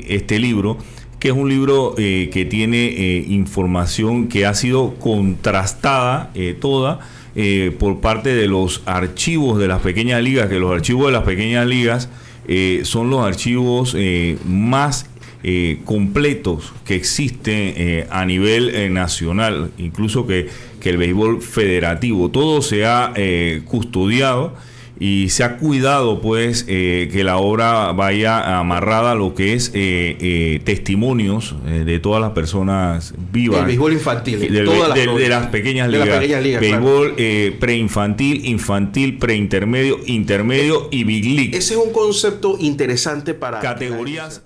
este libro, que es un libro que tiene información que ha sido contrastada toda por parte de los archivos de las pequeñas ligas, que los archivos de las pequeñas ligas son los archivos más completos que existen a nivel nacional, incluso que el béisbol federativo. Todo se ha custodiado y se ha cuidado, pues, que la obra vaya amarrada a lo que es testimonios de todas las personas vivas. El béisbol infantil. De las pequeñas ligas. Béisbol preinfantil, infantil, preintermedio, intermedio y Big League. Ese es un concepto interesante para categorías.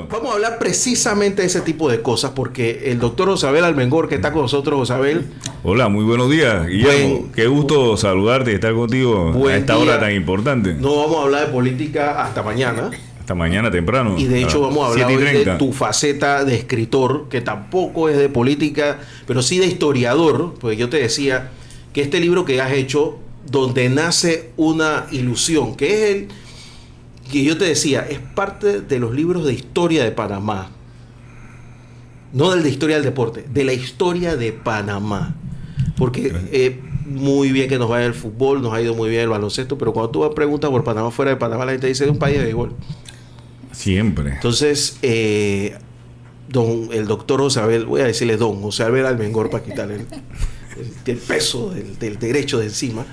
Vamos a hablar precisamente de ese tipo de cosas, porque el doctor Josabel Almengor, que está con nosotros. Josabel. Hola, muy buenos días, Guillermo. Qué gusto saludarte y estar contigo a esta hora tan importante. No vamos a hablar de política hasta mañana. Hasta mañana temprano. Y de hecho vamos a hablar hoy de tu faceta de escritor, que tampoco es de política, pero sí de historiador, porque yo te decía que este libro que has hecho, donde nace una ilusión, que es el que yo te decía, es parte de los libros de historia de Panamá. No del de historia del deporte, de la historia de Panamá. Porque muy bien que nos vaya el fútbol, nos ha ido muy bien el baloncesto, pero cuando tú preguntas por Panamá, fuera de Panamá, la gente dice, es un país de béisbol. Siempre. Entonces, el doctor Josabel, voy a decirle don Josabel Almengor para quitarle el peso del derecho de encima.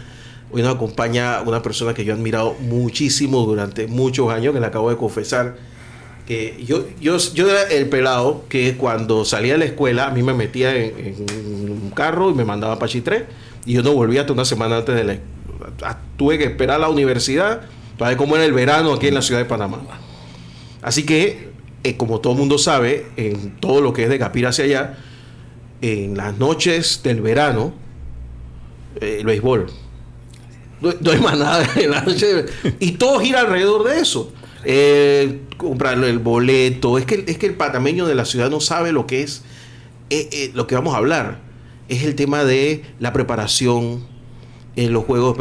Hoy nos acompaña una persona que yo he admirado muchísimo durante muchos años, que le acabo de confesar que yo era el pelado que cuando salía de la escuela a mí me metía en un carro y me mandaba para Chitré y yo no volvía hasta una semana antes de tuve que esperar a la universidad para ver cómo era el verano aquí en la ciudad de Panamá. Así que, como todo el mundo sabe, en todo lo que es de Capira hacia allá, en las noches del verano, el béisbol. No hay más nada en la noche. Y todo gira alrededor de eso. Comprar el boleto. Es que el panameño de la ciudad no sabe lo que es lo que vamos a hablar. Es el tema de la preparación, los juegos,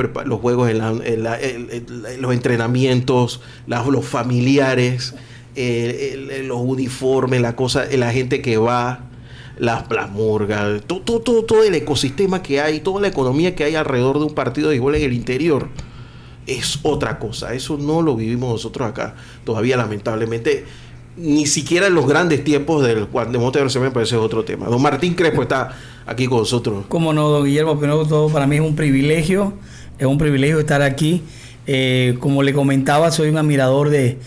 los entrenamientos, los familiares, los uniformes, la gente que va, las murgas, todo el ecosistema que hay, toda la economía que hay alrededor de un partido de béisbol en el interior es otra cosa. Eso no lo vivimos nosotros acá todavía, lamentablemente, ni siquiera en los grandes tiempos de Monte me parece otro tema. Don Martín Crespo está aquí con nosotros. Cómo no, don Guillermo, primero que todo, para mí es un privilegio estar aquí. Como le comentaba, soy un admirador de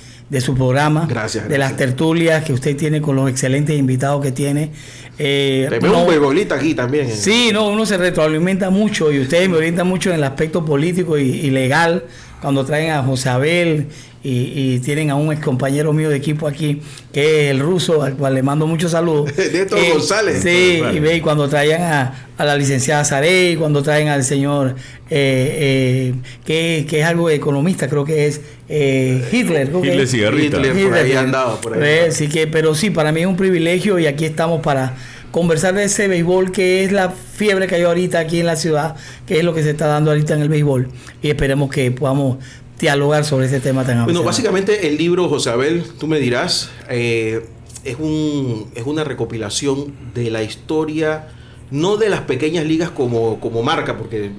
su programa, gracias. De las tertulias que usted tiene con los excelentes invitados que tiene. Un beisbolista aquí también. Sí, uno se retroalimenta mucho y ustedes me orientan mucho en el aspecto político y legal cuando traen a Josabel y tienen a un ex compañero mío de equipo aquí, que es el ruso, al cual le mando muchos saludos. Néstor González. Sí, y cuando traían a la licenciada Sarey, cuando traen al señor que es algo economista, creo que es Hitler. Hitler Cigarrita. Hitler por ahí andado. Así que, pero sí, para mí es un privilegio y aquí estamos para conversar de ese béisbol, que es la fiebre que hay ahorita aquí en la ciudad, que es lo que se está dando ahorita en el béisbol, y esperemos que podamos dialogar sobre ese tema tan amplio. Bueno, básicamente el libro, Josabel, tú me dirás, es una recopilación de la historia, no de las pequeñas ligas como marca, porque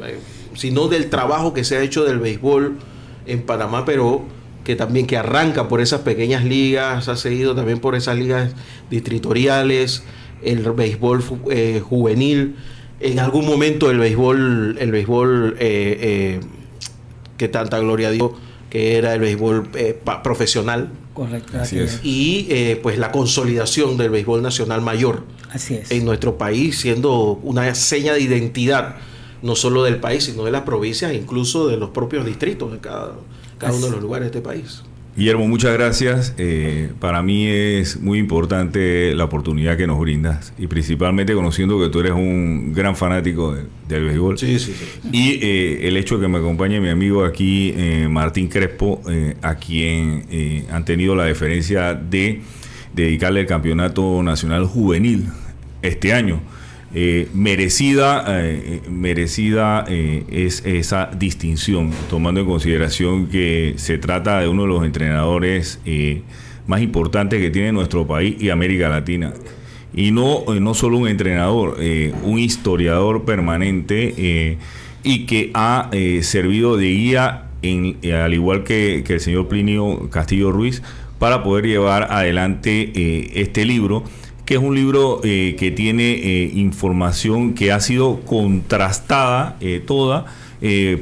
sino del trabajo que se ha hecho del béisbol en Panamá, pero que también que arranca por esas pequeñas ligas, ha seguido también por esas ligas distritoriales, el béisbol juvenil, en algún momento el béisbol que tanta gloria dio, que era el béisbol profesional. Correcto. Así es. Y pues la consolidación del béisbol nacional mayor. Así es. En nuestro país, siendo una seña de identidad, no solo del país, sino de las provincias, e incluso de los propios distritos de cada uno de los lugares de este país. Guillermo, muchas gracias. Para mí es muy importante la oportunidad que nos brindas y principalmente conociendo que tú eres un gran fanático del béisbol. Sí. Y el hecho de que me acompañe mi amigo aquí, Martín Crespo, a quien han tenido la deferencia de dedicarle el Campeonato Nacional Juvenil este año. Merecida es esa distinción, tomando en consideración que se trata de uno de los entrenadores más importantes que tiene nuestro país y América Latina. Y no solo un entrenador, un historiador permanente y que ha servido de guía, al igual que el señor Plinio Castillo Ruiz, para poder llevar adelante este libro, que es un libro que tiene información que ha sido contrastada toda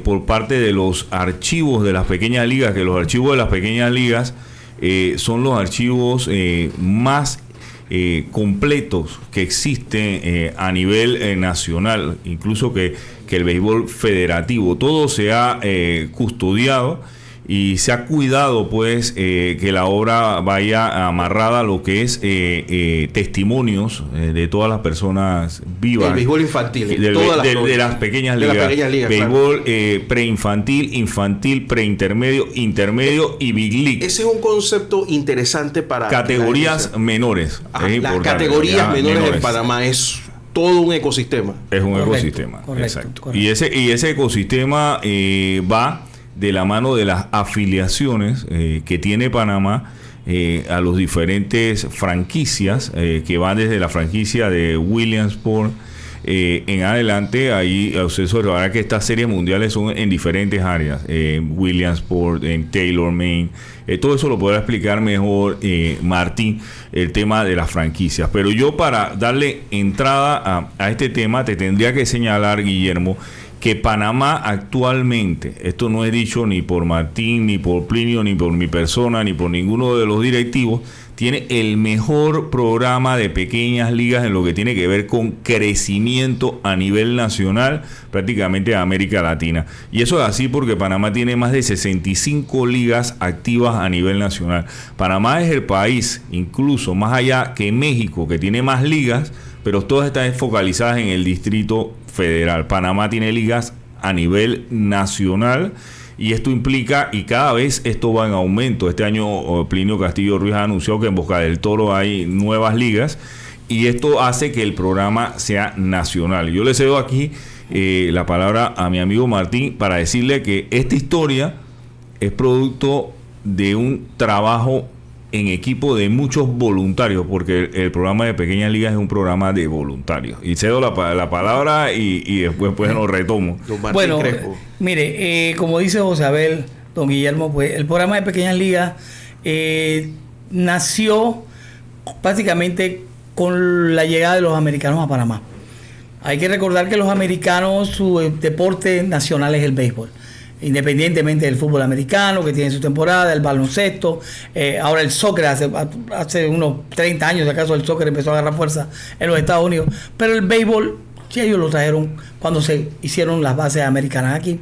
por parte de los archivos de las pequeñas ligas, que los archivos de las pequeñas ligas son los archivos más completos que existen a nivel nacional, incluso que el béisbol federativo. Todo se ha custodiado y se ha cuidado, pues, que la obra vaya amarrada a lo que es testimonios de todas las personas vivas. El béisbol infantil, de las pequeñas ligas. Béisbol preinfantil, infantil, preintermedio, intermedio y Big League. Ese es un concepto interesante para categorías menores. Las categorías menores en Panamá es todo un ecosistema. Es un ecosistema, exacto. Correcto. Y ese ecosistema va de la mano de las afiliaciones que tiene Panamá a los diferentes franquicias que van desde la franquicia de Williamsport en adelante. Ahí usted observará que estas series mundiales son en diferentes áreas, Williamsport, en Taylor, Maine. Todo eso lo podrá explicar mejor Martín, el tema de las franquicias. Pero yo, para darle entrada a este tema, te tendría que señalar, Guillermo, que Panamá actualmente, esto no es dicho ni por Martín, ni por Plinio, ni por mi persona, ni por ninguno de los directivos, tiene el mejor programa de pequeñas ligas en lo que tiene que ver con crecimiento a nivel nacional, prácticamente de América Latina. Y eso es así porque Panamá tiene más de 65 ligas activas a nivel nacional. Panamá es el país, incluso más allá que México, que tiene más ligas, pero todas están focalizadas en el Distrito Federal. Panamá tiene ligas a nivel nacional y esto implica, y cada vez esto va en aumento. Este año Plinio Castillo Ruiz ha anunciado que en Boca del Toro hay nuevas ligas y esto hace que el programa sea nacional. Yo le cedo aquí la palabra a mi amigo Martín para decirle que esta historia es producto de un trabajo en equipo de muchos voluntarios, porque el programa de Pequeñas Ligas es un programa de voluntarios. Y cedo la palabra y después pues lo retomo. Bueno, mire, como dice José Abel, don Guillermo, pues el programa de Pequeñas Ligas nació básicamente con la llegada de los americanos a Panamá. Hay que recordar que los americanos, su deporte nacional es el béisbol, independientemente del fútbol americano, que tiene su temporada, el baloncesto, ahora el soccer, hace unos 30 años, acaso el soccer empezó a agarrar fuerza en los Estados Unidos, pero el béisbol, sí, ellos lo trajeron cuando se hicieron las bases americanas aquí,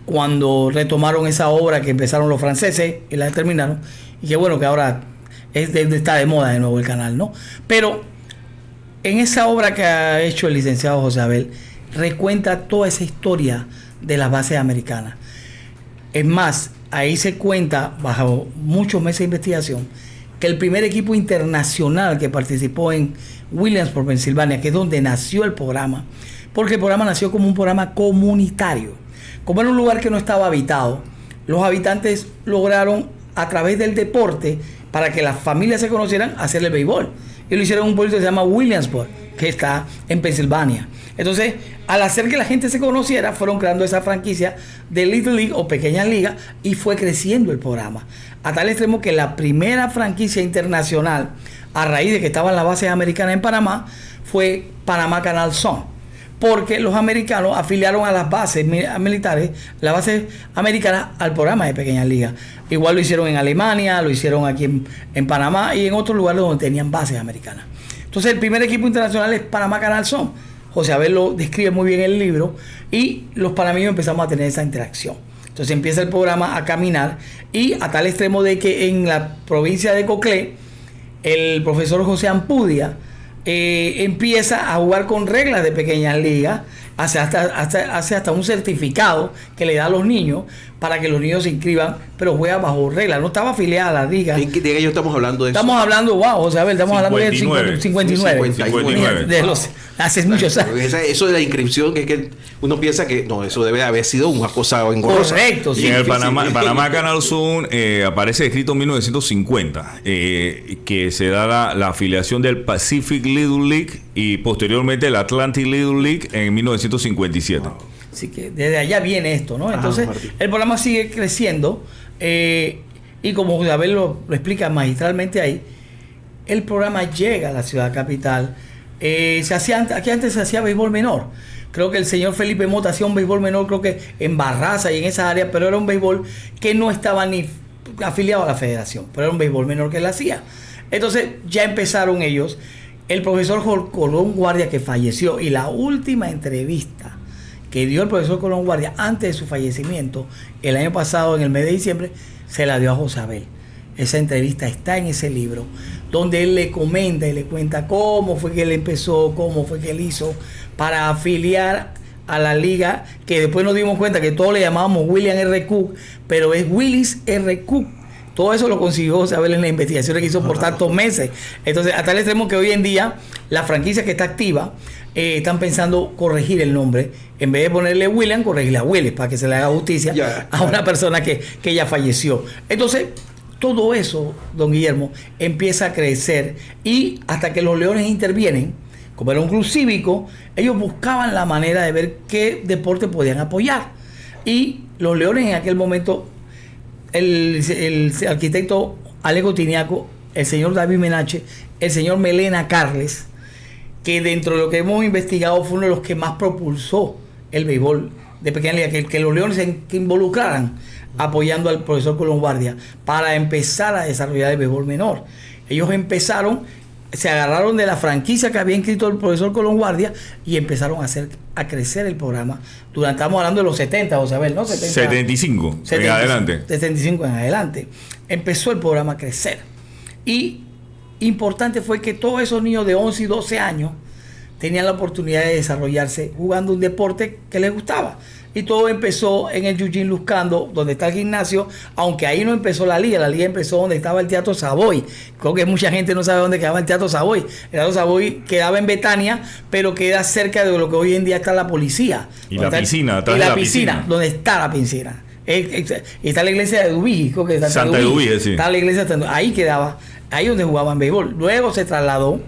cuando retomaron esa obra que empezaron los franceses y la terminaron, y que bueno, que ahora está de moda de nuevo el canal, ¿no? Pero en esa obra que ha hecho el licenciado José Abel, recuenta toda esa historia de las bases americanas. Es más, ahí se cuenta, bajo muchos meses de investigación, que el primer equipo internacional que participó en Williamsport, Pensilvania, que es donde nació el programa, porque el programa nació como un programa comunitario. Como era un lugar que no estaba habitado, los habitantes lograron, a través del deporte, para que las familias se conocieran, hacer el béisbol. Y lo hicieron en un pueblo que se llama Williamsport, que está en Pensilvania. Entonces, al hacer que la gente se conociera, fueron creando esa franquicia de Little League o Pequeñas Ligas y fue creciendo el programa. A tal extremo que la primera franquicia internacional, a raíz de que estaban las bases americanas en Panamá, fue Panamá Canal Zone. Porque los americanos afiliaron a las bases militares, las bases americanas, al programa de Pequeñas Ligas. Igual lo hicieron en Alemania, lo hicieron aquí en Panamá y en otros lugares donde tenían bases americanas. Entonces, el primer equipo internacional es Panamá Canal Zone. José Abel lo describe muy bien en el libro y los panameños empezamos a tener esa interacción. Entonces empieza el programa a caminar y a tal extremo de que en la provincia de Coclé el profesor José Ampudia empieza a jugar con reglas de Pequeñas Ligas hace hasta un certificado que le da a los niños para que los niños se inscriban, pero juega bajo regla, no estaba afiliada a la liga. ¿De qué año estamos hablando de eso? Estamos hablando, wow, o sea, estamos hablando de 59. Hace muchos años. Eso de la inscripción, es que uno piensa que no, eso debe haber sido una cosa engorrosa. Correcto, sí. Y en el Panamá Canal Zoom aparece escrito en 1950, que se da la afiliación del Pacific Little League y posteriormente el Atlantic Little League en 1957. Wow. Así que desde allá viene esto, ¿no? Entonces, el programa sigue creciendo y como Isabel lo explica magistralmente ahí, el programa llega a la ciudad capital. Aquí antes se hacía béisbol menor. Creo que el señor Felipe Mota hacía un béisbol menor, creo que en Barraza y en esa área, pero era un béisbol que no estaba ni afiliado a la federación, pero era un béisbol menor que él hacía. Entonces ya empezaron ellos. El profesor Colón Guardia, que falleció, y la última entrevista que dio el profesor Colón Guardia antes de su fallecimiento, el año pasado, en el mes de diciembre, se la dio a José Abel. Esa entrevista está en ese libro, donde él le comenta y le cuenta cómo fue que él empezó, cómo fue que él hizo para afiliar a la liga, que después nos dimos cuenta que todos le llamábamos William R. Cook, pero es Willis R. Cook. Todo eso lo consiguió José Abel en las investigaciones que hizo por tantos meses. Entonces, hasta el extremo que hoy en día, la franquicia que está activa, están pensando corregir el nombre. En vez de ponerle William, corregirle a Willis, para que se le haga justicia a una persona que ya falleció. Entonces, todo eso, don Guillermo, empieza a crecer, y hasta que los Leones intervienen, como era un club cívico, ellos buscaban la manera de ver qué deporte podían apoyar. Y los Leones en aquel momento, el arquitecto Alejo Tiniaco, el señor David Menache, el señor Melena Carles, que dentro de lo que hemos investigado fue uno de los que más propulsó el béisbol de pequeña liga, que los Leones se involucraran apoyando al profesor Colón Guardia para empezar a desarrollar el béisbol menor. Ellos empezaron, se agarraron de la franquicia que había inscrito el profesor Colón Guardia y empezaron a crecer el programa. Estamos hablando de los 70, José Abel, ¿no? 75 en adelante. 75 en adelante. Empezó el programa a crecer. Y importante fue que todos esos niños de 11 y 12 años tenían la oportunidad de desarrollarse jugando un deporte que les gustaba. Y todo empezó en el Eugene Luscando, donde está el gimnasio, aunque ahí no empezó la liga empezó donde estaba el Teatro Savoy. Creo que mucha gente no sabe dónde quedaba el Teatro Savoy. El Teatro Savoy quedaba en Betania, pero queda cerca de lo que hoy en día está la policía. Y la piscina, atrás de la piscina, donde está la piscina. Está la iglesia de Dubí, creo que Santa Dubí, sí. Está la iglesia de ahí quedaba, ahí donde jugaban béisbol. Luego se trasladó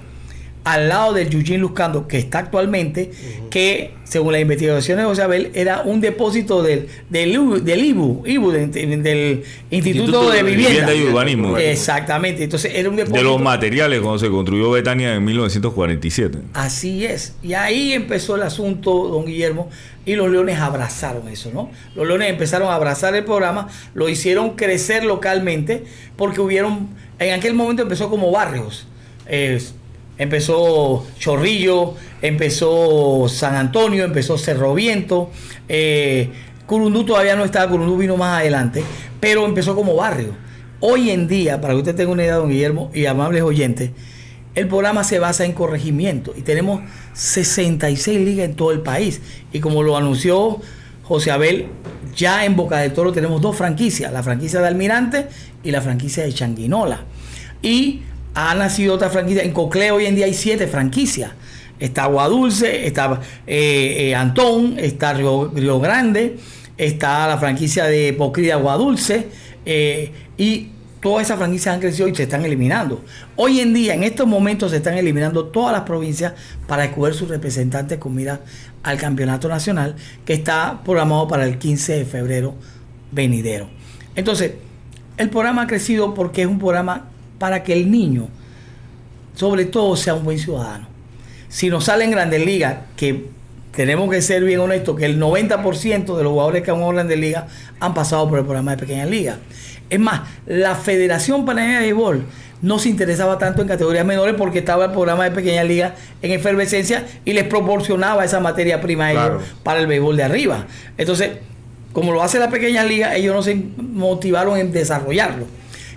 al lado del Eugene Luscando, que está actualmente, que según las investigaciones de José Abel, era un depósito del IBU, del Instituto de Vivienda y Urbanismo. Exactamente, entonces era un depósito de los materiales cuando se construyó Betania en 1947. Así es, y ahí empezó el asunto, don Guillermo, y los Leones abrazaron eso, ¿no? Los Leones empezaron a abrazar el programa, lo hicieron crecer localmente, porque en aquel momento empezó como barrios. Empezó Chorrillo, empezó San Antonio, empezó Cerro Viento, Curundú todavía no estaba, Curundú vino más adelante, pero empezó como barrio. Hoy en día, para que usted tenga una idea, don Guillermo, y amables oyentes, el programa se basa en corregimiento y tenemos 66 ligas en todo el país. Y como lo anunció José Abel, ya en Boca del Toro tenemos 2 franquicias, la franquicia de Almirante y la franquicia de Changuinola. Y ha nacido otra franquicia. En Coclé hoy en día hay 7 franquicias. Está Aguadulce, está Antón, está Río Grande, está la franquicia de Pocri de Aguadulce, y todas esas franquicias han crecido y se están eliminando. Hoy en día, en estos momentos, se están eliminando todas las provincias para escoger sus representantes con mira al campeonato nacional, que está programado para el 15 de febrero venidero. Entonces, el programa ha crecido porque es un programa para que el niño, sobre todo, sea un buen ciudadano. Si nos salen Grandes Ligas, que tenemos que ser bien honestos, que el 90% de los jugadores que han jugado en Grandes Ligas han pasado por el programa de Pequeñas Ligas. Es más, la Federación Panameña de Béisbol no se interesaba tanto en categorías menores porque estaba el programa de Pequeñas Ligas en efervescencia y les proporcionaba esa materia prima a ellos para el béisbol de arriba. Entonces, como lo hace la Pequeñas Ligas, ellos no se motivaron en desarrollarlo,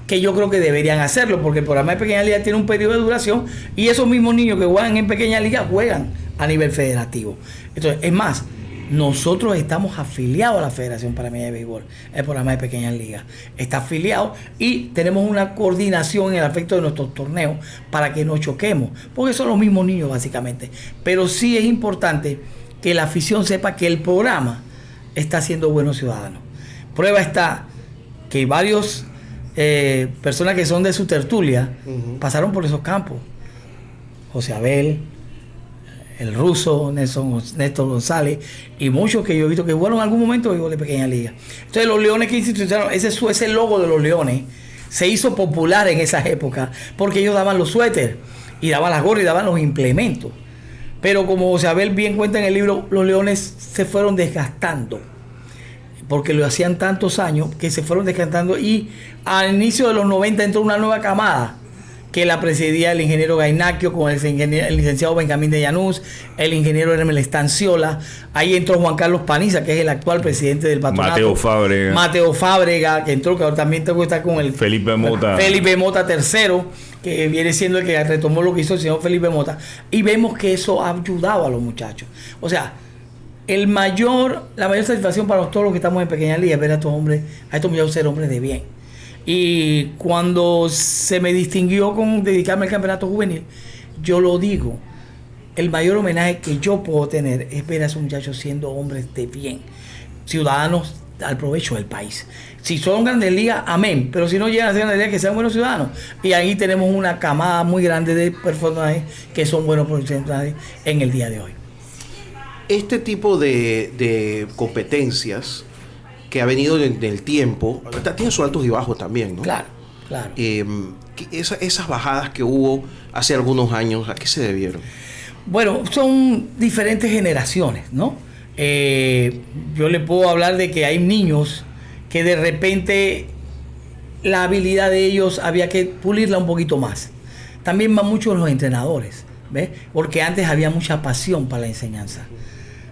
que yo creo que deberían hacerlo, porque el programa de Pequeñas Ligas tiene un periodo de duración y esos mismos niños que juegan en Pequeñas Ligas juegan a nivel federativo. Entonces, es más, nosotros estamos afiliados a la Federación Panameña de Béisbol, el programa de Pequeñas Ligas. Está afiliado y tenemos una coordinación en el aspecto de nuestros torneos para que no choquemos, porque son los mismos niños básicamente. Pero sí es importante que la afición sepa que el programa está haciendo buenos ciudadanos. Prueba está que varios personas que son de su tertulia pasaron por esos campos. José Abel, el ruso, Néstor González, y muchos que yo he visto que jugaron en algún momento de Pequeña Liga. Entonces los Leones que institucionaron, ese logo de los Leones se hizo popular en esas épocas, porque ellos daban los suéteres, y daban las gorras, y daban los implementos. Pero como José Abel bien cuenta en el libro, los Leones se fueron desgastando, porque lo hacían tantos años que se fueron desgastando, y al inicio de los 90 entró una nueva camada que la presidía el ingeniero Gainacchio con el licenciado Benjamín de Llanús, el ingeniero Hermel Estanciola. Ahí entró Juan Carlos Paniza, que es el actual presidente del patronato. Mateo Fábrega, que entró, que ahora también tengo que estar con el Felipe Mota III, que viene siendo el que retomó lo que hizo el señor Felipe Mota. Y vemos que eso ha ayudado a los muchachos. O sea, la mayor satisfacción para todos los que estamos en Pequeña Liga es ver a estos muchachos ser hombres de bien. Y cuando se me distinguió con dedicarme al campeonato juvenil, yo lo digo, el mayor homenaje que yo puedo tener es ver a esos muchachos siendo hombres de bien, ciudadanos al provecho del país. Si son grandes ligas, amén, pero si no llegan a ser grandes ligas, que sean buenos ciudadanos. Y ahí tenemos una camada muy grande de personajes que son buenos profesionales en el día de hoy. Este tipo de competencias que ha venido en el tiempo, tiene sus altos y bajos también, ¿no? Claro. Esas bajadas que hubo hace algunos años, ¿a qué se debieron? Bueno, son diferentes generaciones, ¿no? Yo le puedo hablar de que hay niños que de repente la habilidad de ellos había que pulirla un poquito más. También van mucho los entrenadores, ¿ves? Porque antes había mucha pasión para la enseñanza.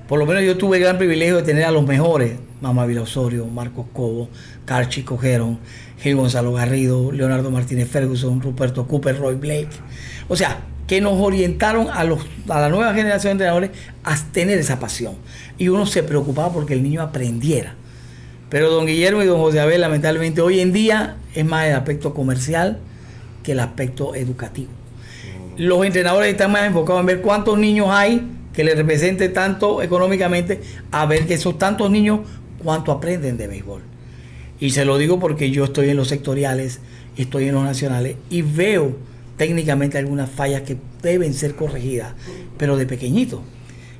Por lo menos yo tuve el gran privilegio de tener a los mejores: Mamá Vila Osorio, Marcos Cobo, Carchi Cogerón, Gil Gonzalo Garrido, Leonardo Martínez Ferguson, Ruperto Cooper, Roy Blake. O sea, que nos orientaron a la nueva generación de entrenadores a tener esa pasión. Y uno se preocupaba porque el niño aprendiera. Pero don Guillermo y don José Abel, lamentablemente, hoy en día es más el aspecto comercial que el aspecto educativo. Los entrenadores están más enfocados en ver cuántos niños hay que les represente tanto económicamente, a ver que esos tantos niños cuánto aprenden de béisbol. Y se lo digo porque yo estoy en los sectoriales, estoy en los nacionales y veo técnicamente algunas fallas que deben ser corregidas, pero de pequeñito.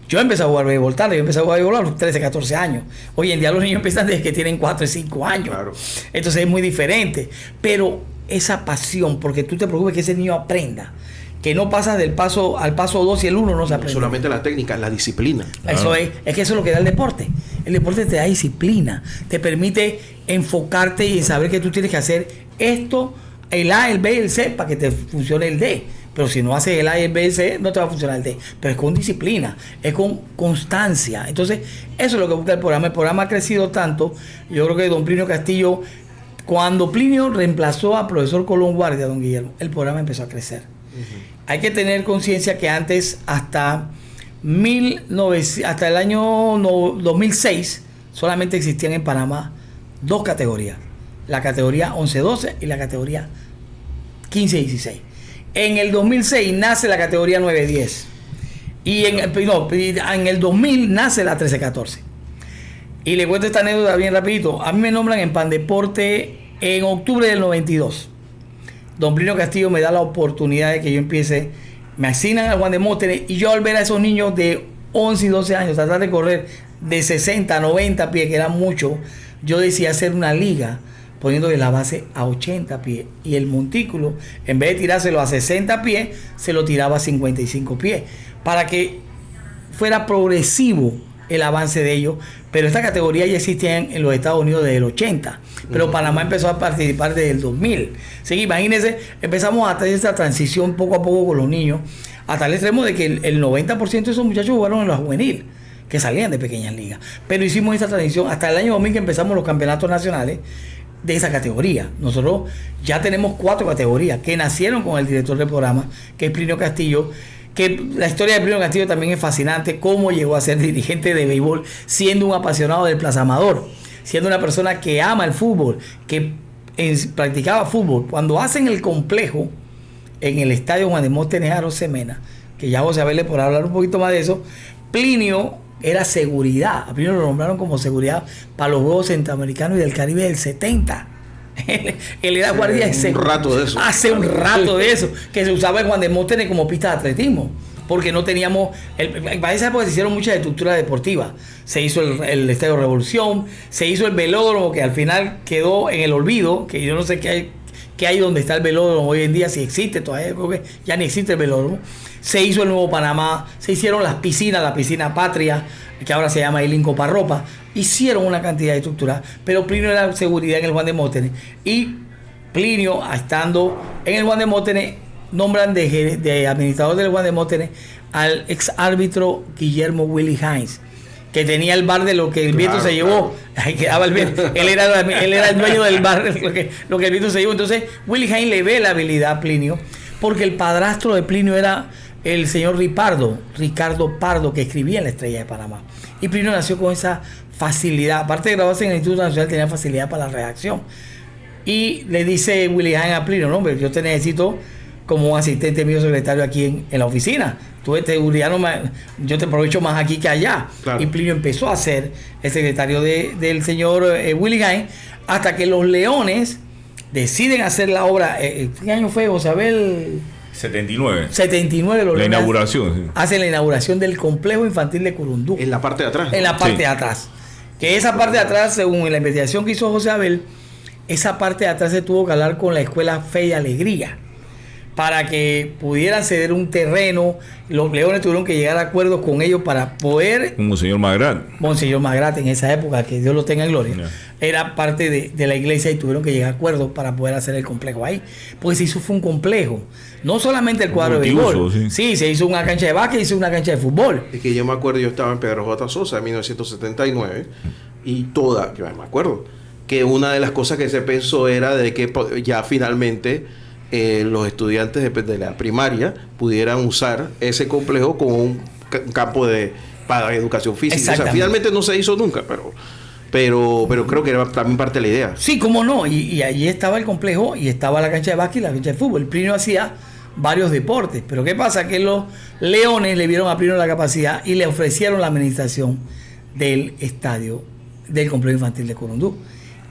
Yo empecé a jugar béisbol tarde, yo empecé a jugar béisbol a los 13, 14 años. Hoy en día los niños empiezan desde que tienen 4 y 5 años. Claro. Entonces es muy diferente. Pero esa pasión, porque tú te preocupes que ese niño aprenda, que no pasas del paso al paso 2 y el 1 no se aprende. Solamente la técnica, la disciplina. Eso es que eso es lo que da el deporte. El deporte te da disciplina, te permite enfocarte y saber que tú tienes que hacer esto, el A, el B y el C para que te funcione el D. Pero si no haces el A, el B y el C, no te va a funcionar el D. Pero es con disciplina, es con constancia. Entonces, eso es lo que busca el programa. El programa ha crecido tanto. Yo creo que don Plinio Castillo, cuando Plinio reemplazó al profesor Colón Guardia, don Guillermo, el programa empezó a crecer. Hay que tener conciencia que antes, hasta el año 2006, solamente existían en Panamá 2 categorías: la categoría 11-12 y la categoría 15-16. En el 2006 nace la categoría 9-10 y en el 2000 nace la 13-14. Y le cuento esta anécdota bien rapidito. A mí me nombran en Pandeporte en octubre del 92. Don Plinio Castillo me da la oportunidad de que yo empiece, me asignan a Juan de Móstenes, y yo al ver a esos niños de 11 y 12 años tratar de correr de 60 a 90 pies, que era mucho, yo decidí hacer una liga poniéndole la base a 80 pies y el montículo, en vez de tirárselo a 60 pies, se lo tiraba a 55 pies, para que fuera progresivo el avance de ellos. Pero esta categoría ya existía en los Estados Unidos desde el 80, pero Panamá empezó a participar desde el 2000. Sí, imagínense, empezamos a hacer esta transición poco a poco con los niños, hasta el extremo de que el 90% de esos muchachos jugaron en la juvenil, que salían de pequeñas ligas. Pero hicimos esta transición hasta el año 2000, que empezamos los campeonatos nacionales de esa categoría. Nosotros ya tenemos 4 categorías que nacieron con el director del programa, que es Plinio Castillo, que la historia de Plinio Castillo también es fascinante, cómo llegó a ser dirigente de béisbol siendo un apasionado del Plaza Amador, siendo una persona que ama el fútbol, que practicaba fútbol. Cuando hacen el complejo en el estadio Juan Demóstenes Arosemena, que ya José Abel le podrá hablar un poquito más de eso, Plinio era seguridad. A Plinio lo nombraron como seguridad para los Juegos Centroamericanos y del Caribe del 70. Él era guardia de seguridad. Un rato de eso. Hace un rato de eso, que se usaba en Juan Demóstenes como pista de atletismo. Porque no teníamos. Para esa época se hicieron muchas estructuras deportivas. Se hizo el Estadio Revolución, se hizo el velódromo, que al final quedó en el olvido, que yo no sé qué hay donde está el velódromo hoy en día, si existe todavía, creo que ya ni existe el velódromo. Se hizo el Nuevo Panamá, se hicieron las piscinas, la piscina Patria, que ahora se llama Ilín Coparropa. Hicieron una cantidad de estructuras, pero Plinio era seguridad en el Juan Demóstenes. Y Plinio, estando en el Juan Demóstenes, nombran de administrador del Juan Demóstenes al ex árbitro Guillermo Willie Hines, que tenía el bar de lo que el viento se llevó. Ahí quedaba el viento. Él era el dueño del bar de lo que el viento se llevó. Entonces Willie Hines le ve la habilidad a Plinio, porque el padrastro de Plinio era el señor Ricardo Pardo, que escribía en La Estrella de Panamá. Y Plinio nació con esa facilidad. Aparte de graduarse en el Instituto Nacional, tenía facilidad para la redacción. Y le dice Willie Hines a Plinio: no, hombre, yo te necesito como un asistente mío secretario aquí en la oficina. Tú de seguridad yo te aprovecho más aquí que allá. Claro. Y Plinio empezó a ser el secretario del señor Willie Hines, hasta que los Leones deciden hacer la obra. ¿Qué año fue, José Abel? 79. 79 los La Leones inauguración. Sí. Hacen la inauguración del complejo infantil de Curundú. En la parte de atrás. En la parte de atrás. Que esa parte de atrás, según la investigación que hizo José Abel, esa parte de atrás se tuvo que hablar con la escuela Fe y Alegría para que pudieran ceder un terreno. Los Leones tuvieron que llegar a acuerdos con ellos para poder... Monseñor Magrat. Monseñor Magrat, en esa época, que Dios lo tenga en gloria, era parte de la iglesia, y tuvieron que llegar a acuerdos para poder hacer el complejo ahí. Pues se hizo fue un complejo. No solamente el cuadro de béisbol. Sí, se hizo una cancha de básquet y se hizo una cancha de fútbol. Es que yo me acuerdo, yo estaba en Pedro J. Sosa en 1979 y yo me acuerdo que una de las cosas que se pensó era de que ya finalmente... los estudiantes de la primaria pudieran usar ese complejo como un campo para educación física. O sea, finalmente no se hizo nunca, pero creo que era también parte de la idea. Sí, cómo no, y allí estaba el complejo y estaba la cancha de básquet y la cancha de fútbol. Plinio hacía varios deportes, pero ¿qué pasa? Que los Leones le vieron a Plinio la capacidad y le ofrecieron la administración del estadio del complejo infantil de Curundú,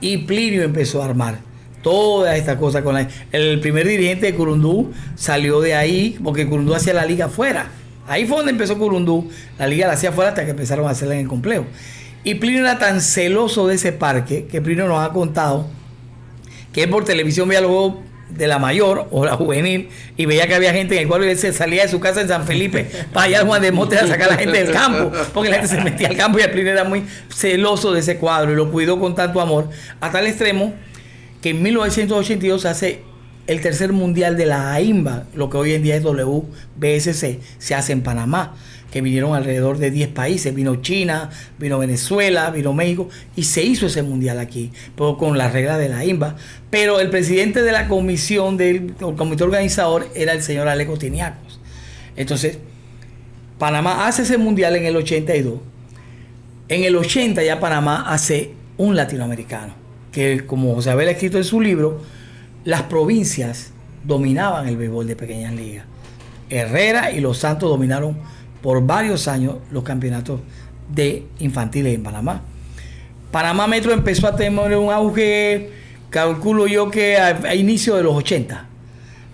y Plinio empezó a armar todas estas cosas el primer dirigente de Curundú salió de ahí, porque Curundú hacía la liga afuera. Ahí fue donde empezó Curundú, la liga la hacía afuera hasta que empezaron a hacerla en el complejo. Y Plinio era tan celoso de ese parque que Plinio nos ha contado que él por televisión veía los juegos de la mayor o la juvenil y veía que había gente en el cual él se salía de su casa en San Felipe para allá al Juan Demóstenes a sacar a la gente del campo, porque la gente se metía al campo, y Plinio era muy celoso de ese cuadro y lo cuidó con tanto amor, a tal extremo que en 1982 se hace el tercer mundial de la AIMBA, lo que hoy en día es WBSC, se hace en Panamá, que vinieron alrededor de 10 países, vino China, vino Venezuela, vino México, y se hizo ese mundial aquí, pero con las reglas de la AIMBA. Pero el presidente de la comisión, del comité organizador, era el señor Aleco Tiniacos. Entonces, Panamá hace ese mundial en el 82. En el 80 ya Panamá hace un latinoamericano, que como José Abel ha escrito en su libro, las provincias dominaban el béisbol de pequeñas ligas. Herrera y Los Santos dominaron por varios años los campeonatos de infantiles en Panamá. Panamá Metro empezó a tener un auge, calculo yo que a inicio de los 80,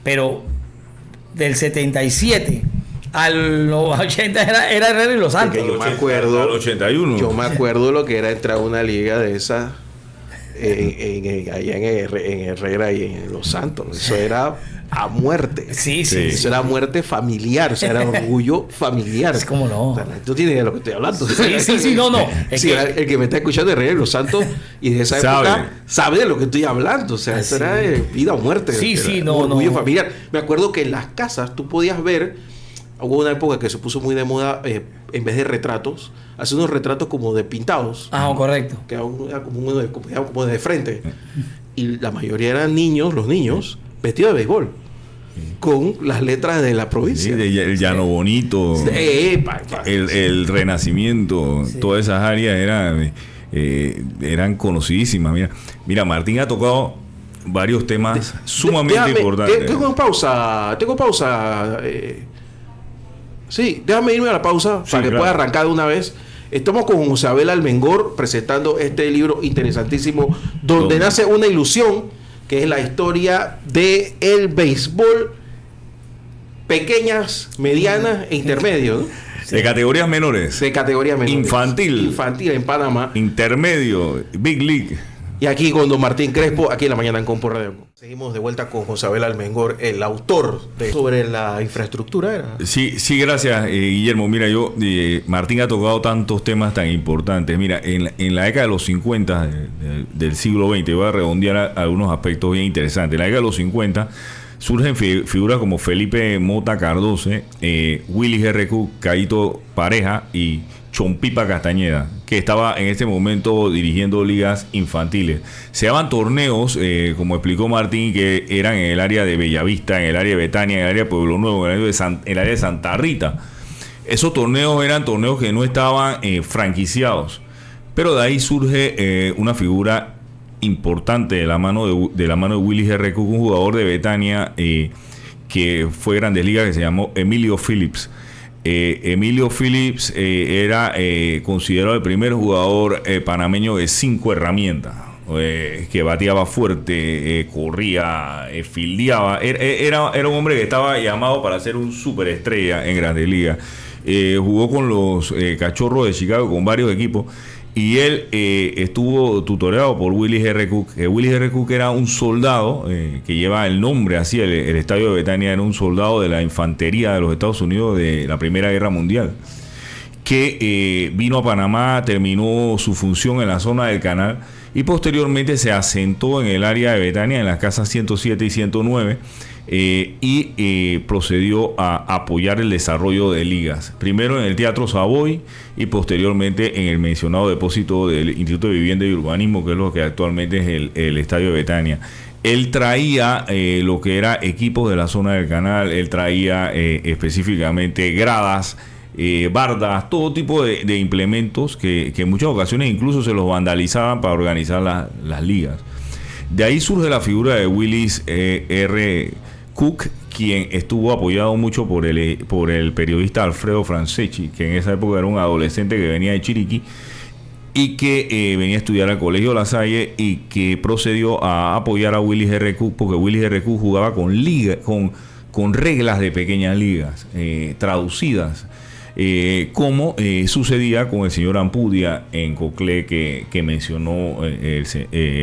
pero del 77 a los 80 era Herrera y Los Santos. Yo me acuerdo, al 81. Yo me acuerdo lo que era entrar a una liga de esas allá en Herrera y en Los Santos. Eso era a muerte. Sí. Eso era muerte familiar, o sea, era orgullo familiar. Es como no. O sea, tú tienes de lo que estoy hablando. Sí, no. Sí, el que me está escuchando de Herrera y Los Santos y de esa época sabe de lo que estoy hablando. O sea, eso era vida o muerte. Orgullo familiar. Me acuerdo que en las casas tú podías ver, hubo una época que se puso muy de moda, en vez de retratos, hacer unos retratos como de pintados. Correcto. Que era como de frente. Y la mayoría eran los niños vestidos de béisbol. con las letras de la provincia. Sí, el Llano Bonito, el Renacimiento, sí. Todas esas áreas eran conocidísimas. Mira, Martín ha tocado varios temas sumamente importantes. Tengo pausa. Sí, déjame irme a la pausa para que pueda arrancar de una vez. Estamos con José Abel Almengor presentando este libro interesantísimo donde nace una ilusión, que es la historia del béisbol, pequeñas, medianas e intermedios, ¿no? Sí. De categorías menores. Infantil en Panamá. Intermedio, Big League. Y aquí con don Martín Crespo, aquí en la mañana en Compo Radio. Seguimos de vuelta con José Abel Almengor, el autor sobre la infraestructura. Sí, gracias, Guillermo. Mira, Martín ha tocado tantos temas tan importantes. Mira, en la década de los 50 del siglo XX, voy a redondear algunos aspectos bien interesantes. En la década de los 50 surgen figuras como Felipe Mota Cardose, Willy R. Cook, Caíto Pareja y Chompipa Castañeda, que estaba en este momento dirigiendo ligas infantiles. Se daban torneos, como explicó Martín, que eran en el área de Bellavista, en el área de Betania, en el área de Pueblo Nuevo, en el área de Santa Rita. Esos torneos eran torneos que no estaban franquiciados, pero de ahí surge una figura importante de la mano de Willy R. Cook, un jugador de Betania que fue Grandes Ligas, que se llamó Emilio Phillips. Emilio Phillips era considerado el primer jugador panameño de 5 herramientas, que bateaba fuerte, corría, fildeaba. Era un hombre que estaba llamado para ser un superestrella en Grandes Ligas. Jugó con los Cachorros de Chicago, con varios equipos. Y él estuvo tutoreado por Willy R. Cook. Willy R. Cook era un soldado que lleva el nombre así, el estadio de Betania era un soldado de la infantería de los Estados Unidos de la Primera Guerra Mundial, que vino a Panamá, terminó su función en la zona del canal y posteriormente se asentó en el área de Betania, en las casas 107 y 109, y procedió a apoyar el desarrollo de ligas, primero en el Teatro Savoy y posteriormente en el mencionado depósito del Instituto de Vivienda y Urbanismo, que es lo que actualmente es el Estadio de Betania. Él traía lo que era equipos de la zona del canal, él traía específicamente gradas, bardas, todo tipo de implementos que en muchas ocasiones incluso se los vandalizaban para organizar las ligas. De ahí surge la figura de Willis R. Cook, quien estuvo apoyado mucho por el periodista Alfredo Franceschi, que en esa época era un adolescente que venía de Chiriquí y que venía a estudiar al Colegio La Salle y que procedió a apoyar a Willis R. Cook, porque Willis R. Cook jugaba con reglas de pequeñas ligas traducidas, como sucedía con el señor Ampudia en Coclé que mencionó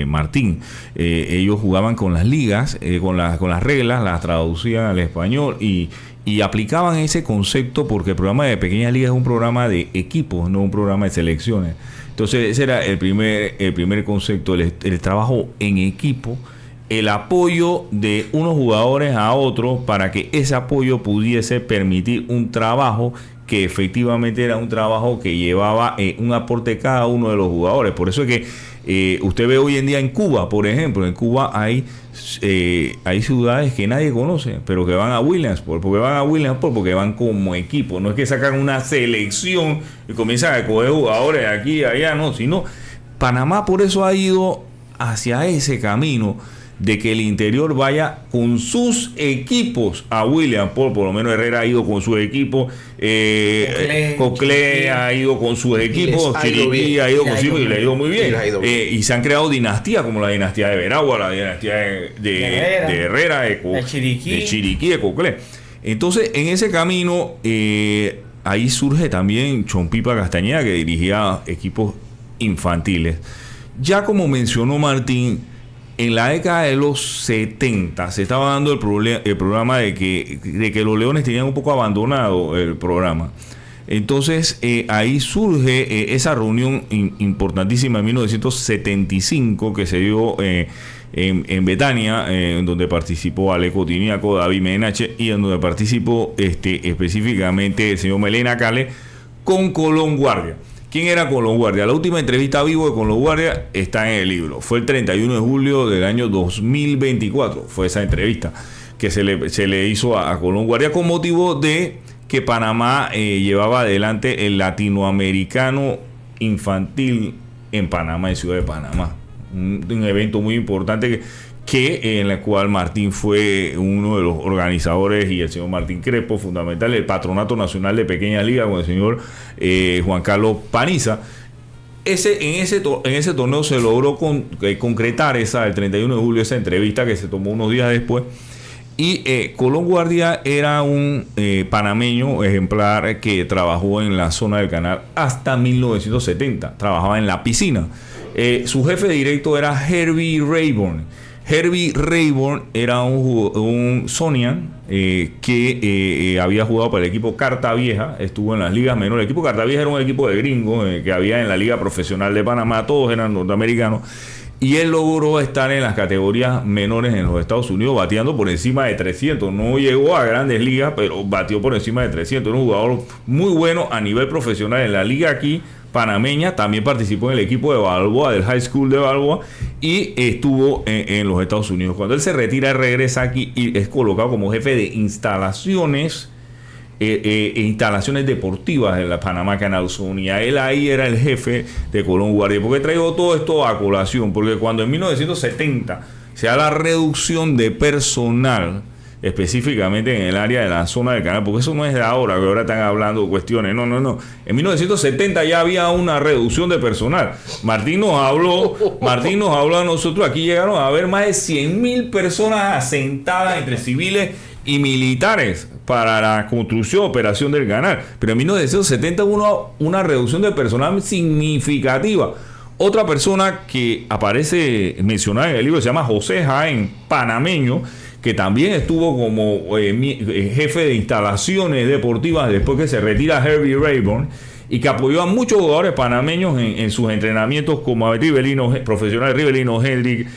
Martín. Ellos jugaban con las ligas, con las reglas, las traducían al español y aplicaban ese concepto, porque el programa de pequeñas ligas es un programa de equipos, no un programa de selecciones. Entonces ese era el primer concepto, el trabajo en equipo, el apoyo de unos jugadores a otros para que ese apoyo pudiese permitir un trabajo que efectivamente era un trabajo que llevaba un aporte de cada uno de los jugadores. Por eso es que usted ve hoy en día en Cuba, por ejemplo, en Cuba hay ciudades que nadie conoce, pero que van a Williamsport. ¿Porque van a Williamsport? Porque van como equipo. No es que sacan una selección y comienzan a coger jugadores de aquí y allá, no, sino Panamá por eso ha ido hacia ese camino de que el interior vaya con sus equipos a Williamsport. Por lo menos Herrera ha ido con su equipo, Coclé ha ido con sus equipos, Chiriquí ha ido con su equipo y le ha ido muy bien. Y se han creado dinastías como la dinastía de Veragua, la dinastía de Herrera, de Chiriquí, de Coclé. Entonces, en ese camino, ahí surge también Chompipa Castañeda, que dirigía equipos infantiles. Ya como mencionó Martín, en la década de los 70 se estaba dando el programa de que los Leones tenían un poco abandonado el programa. Entonces ahí surge esa reunión importantísima en 1975 que se dio en Betania, en donde participó Aleco Tiniaco, David Menache, y en donde participó específicamente el señor Melena Cale con Colón Guardia. ¿Quién era Colón Guardia? La última entrevista vivo de Colón Guardia está en el libro. Fue el 31 de julio del año 2024. Fue esa entrevista. que se le hizo a Colón Guardia con motivo de que Panamá llevaba adelante el latinoamericano infantil en Panamá, en Ciudad de Panamá. Un evento muy importante en el cual Martín fue uno de los organizadores, y el señor Martín Crespo, fundamental, el Patronato Nacional de Pequeñas Ligas, con el señor Juan Carlos Paniza. En ese torneo se logró concretar el 31 de julio, esa entrevista que se tomó unos días después. Y Colón Guardia era un panameño ejemplar que trabajó en la zona del canal hasta 1970. Trabajaba en la piscina. Su jefe directo era Herbie Rayburn. Herbie Rayburn era un Sonian que había jugado para el equipo Carta Vieja, estuvo en las ligas menores. El equipo Carta Vieja era un equipo de gringos que había en la Liga Profesional de Panamá, todos eran norteamericanos, y él logró estar en las categorías menores en los Estados Unidos bateando por encima de 300. No llegó a grandes ligas, pero batió por encima de 300. Era un jugador muy bueno a nivel profesional en la liga aquí panameña. También participó en el equipo de Balboa, del High School de Balboa, y estuvo en los Estados Unidos. Cuando él se retira, regresa aquí y es colocado como jefe de instalaciones deportivas en la Panamá Canal Zone. Y a él ahí era el jefe de Colón Guardia. ¿Por qué traigo todo esto a colación? Porque cuando en 1970 se da la reducción de personal, específicamente en el área de la zona del canal, porque eso no es de ahora, que ahora están hablando cuestiones, no. En 1970 ya había una reducción de personal. Martín nos habló a nosotros, aquí llegaron a haber más de 100,000 personas asentadas entre civiles y militares para la construcción, operación del canal. Pero en 1970 hubo una reducción de personal significativa. Otra persona que aparece mencionada en el libro se llama José Jaén, panameño, que también estuvo como jefe de instalaciones deportivas después que se retira Herbie Rayburn, y que apoyó a muchos jugadores panameños en sus entrenamientos, como a Rivelino, profesional Rivelino Hendrick,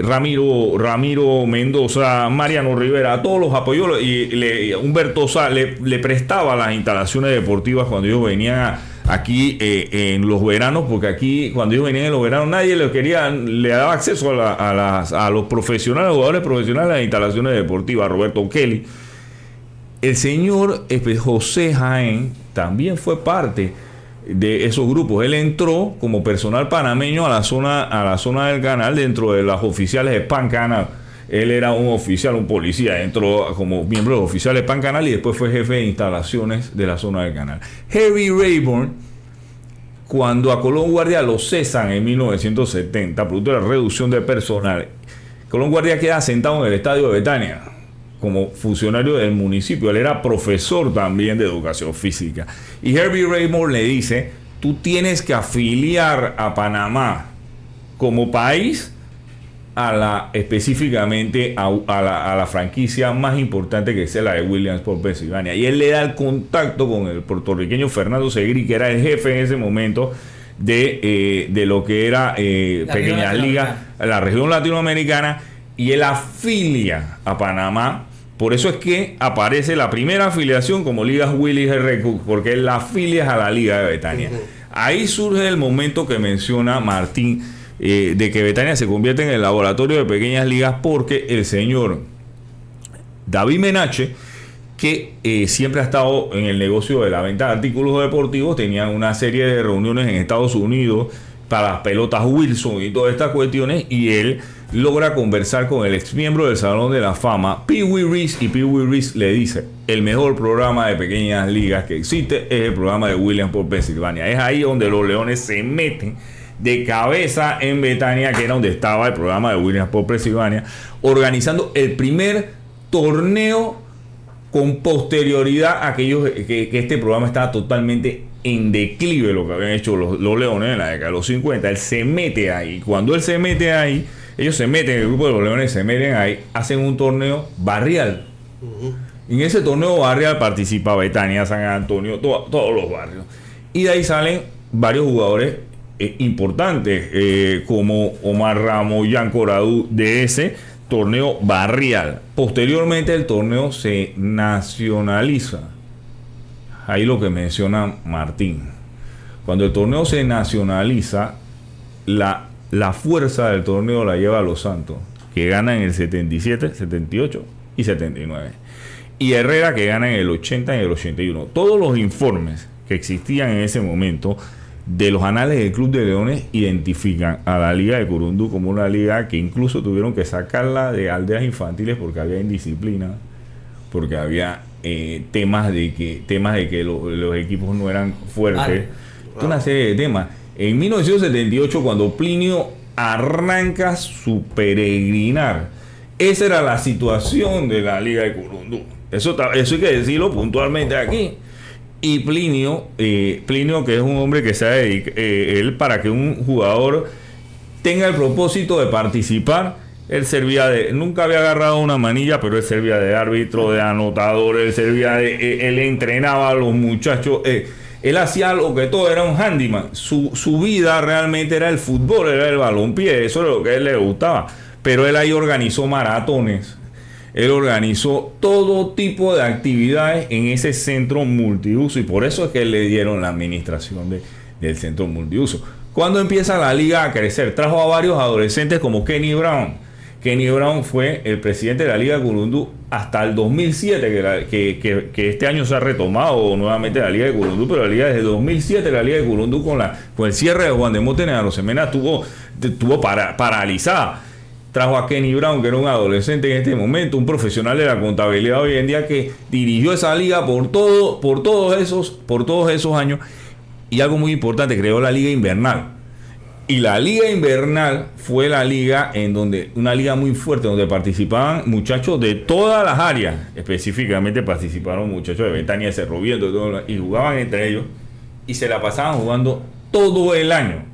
Ramiro Mendoza, Mariano Rivera, a todos los apoyó, y Humberto Sá le prestaba las instalaciones deportivas cuando ellos venían aquí en los veranos, porque aquí cuando ellos venían en los veranos nadie le daba acceso a los profesionales, jugadores profesionales, a las instalaciones deportivas. Roberto Kelly. El señor José Jaén también fue parte de esos grupos. Él entró como personal panameño a la zona del canal dentro de las oficiales de Pan Canal. Él era un oficial, un policía, entró como miembro de los oficiales Pan Canal y después fue jefe de instalaciones de la zona del canal. Herbie Rayburn, cuando a Colón Guardia lo cesan en 1970, producto de la reducción de personal, Colón Guardia queda sentado en el estadio de Betania como funcionario del municipio. Él era profesor también de educación física. Y Herbie Rayburn le dice: tú tienes que afiliar a Panamá como país específicamente a la franquicia más importante, que es la de Williamsport, Pensilvania. Y él le da el contacto con el puertorriqueño Fernando Segri, que era el jefe en ese momento de lo que era Pequeñas Ligas, la región latinoamericana, y él afilia a Panamá. Por eso es que aparece la primera afiliación como Ligas Willis R. Cook, porque él la afilia a la Liga de Betania. Ahí surge el momento que menciona Martín, de que Betania se convierte en el laboratorio de pequeñas ligas, porque el señor David Menache, que siempre ha estado en el negocio de la venta de artículos deportivos, tenían una serie de reuniones en Estados Unidos para las pelotas Wilson y todas estas cuestiones, y él logra conversar con el ex miembro del Salón de la Fama, Pee Wee Reese, y Pee Wee Reese le dice: el mejor programa de pequeñas ligas que existe es el programa de Williamsport, Pensilvania. Es ahí donde los Leones se meten de cabeza en Betania, que era donde estaba el programa de Williamsport, Pensilvania, organizando el primer torneo con posterioridad a aquellos que este programa estaba totalmente en declive, lo que habían hecho los Leones en la década de los 50. Él se mete ahí. Cuando él se mete ahí, ellos se meten, el grupo de los Leones se meten ahí, hacen un torneo barrial. En ese torneo barrial participa Betania, San Antonio, todos los barrios. Y de ahí salen varios jugadores importantes, como Omar Ramos, Jan Coradú, de ese torneo barrial. Posteriormente el torneo se nacionaliza. Ahí lo que menciona Martín. Cuando el torneo se nacionaliza, la fuerza del torneo la lleva a Los Santos. que gana en el 77, 78 y 79. Y Herrera, que gana en el 80 y en el 81. Todos los informes que existían en ese momento de los anales del Club de Leones identifican a la Liga de Curundú como una liga que incluso tuvieron que sacarla de aldeas infantiles porque había indisciplina, porque había temas de que los equipos no eran fuertes. Una serie de temas. En 1978, cuando Plinio arranca su peregrinar, esa era la situación de la Liga de Curundú. Eso hay que decirlo puntualmente aquí. Y Plinio, que es un hombre que se dedica, él, para que un jugador tenga el propósito de participar, él nunca había agarrado una manilla, pero él servía de árbitro, de anotador, él entrenaba a los muchachos, él hacía lo que todo, era un handyman. Su vida realmente era el fútbol, era el balompié, eso era lo que a él le gustaba. Pero él ahí organizó maratones, él organizó todo tipo de actividades en ese centro multiuso, y por eso es que le dieron la administración del centro multiuso. Cuando empieza la liga a crecer, trajo a varios adolescentes como Kenny Brown. Kenny Brown fue el presidente de la Liga de Curundú hasta el 2007, que este año se ha retomado nuevamente la Liga de Curundú, pero desde 2007 la Liga de Curundú con el cierre de Juan de Mótenes a Rosemena estuvo paralizada. Trajo a Kenny Brown, que era un adolescente en este momento, un profesional de la contabilidad hoy en día, que dirigió esa liga por todos esos años. Y algo muy importante, creó la Liga Invernal. Y la Liga Invernal fue la liga una liga muy fuerte, donde participaban muchachos de todas las áreas. Específicamente participaron muchachos de Betania, de Cerro Viento, y jugaban entre ellos, y se la pasaban jugando todo el año.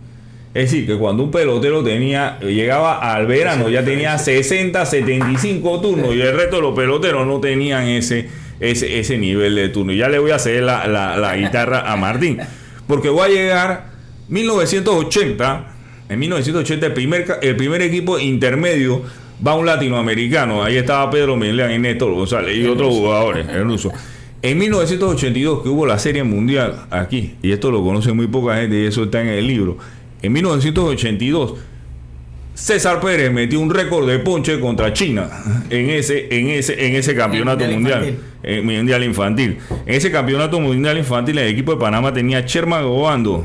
Es decir, que cuando un pelotero llegaba al verano, ya tenía 60, 75 turnos, y el resto de los peloteros no tenían ese nivel de turno. Y ya le voy a hacer la guitarra a Martín, porque voy a llegar 1980. En 1980 el primer equipo intermedio va a un latinoamericano. Ahí estaba Pedro Milán y Néstor González y otros jugadores, el ruso. En 1982, que hubo la Serie Mundial aquí, y esto lo conoce muy poca gente y eso está en el libro. En 1982 César Pérez metió un récord de ponche contra China en ese campeonato mundial infantil. En ese campeonato mundial infantil, el equipo de Panamá tenía a Sherman Obando,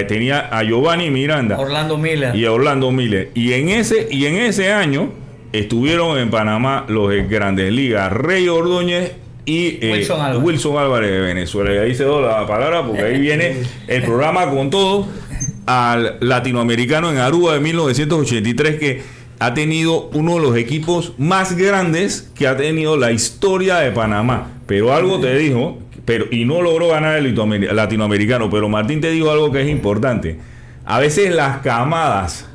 tenía a Giovanni Miranda, Orlando Miller. Y en ese año estuvieron en Panamá los Grandes Ligas, Rey Ordóñez y Wilson Álvarez de Venezuela. Y ahí se da la palabra, porque ahí viene el programa con todo al latinoamericano en Aruba de 1983, que ha tenido uno de los equipos más grandes que ha tenido la historia de Panamá. Pero algo te dijo, y no logró ganar el latinoamericano. Pero Martín te dijo algo que es importante. A veces las camadas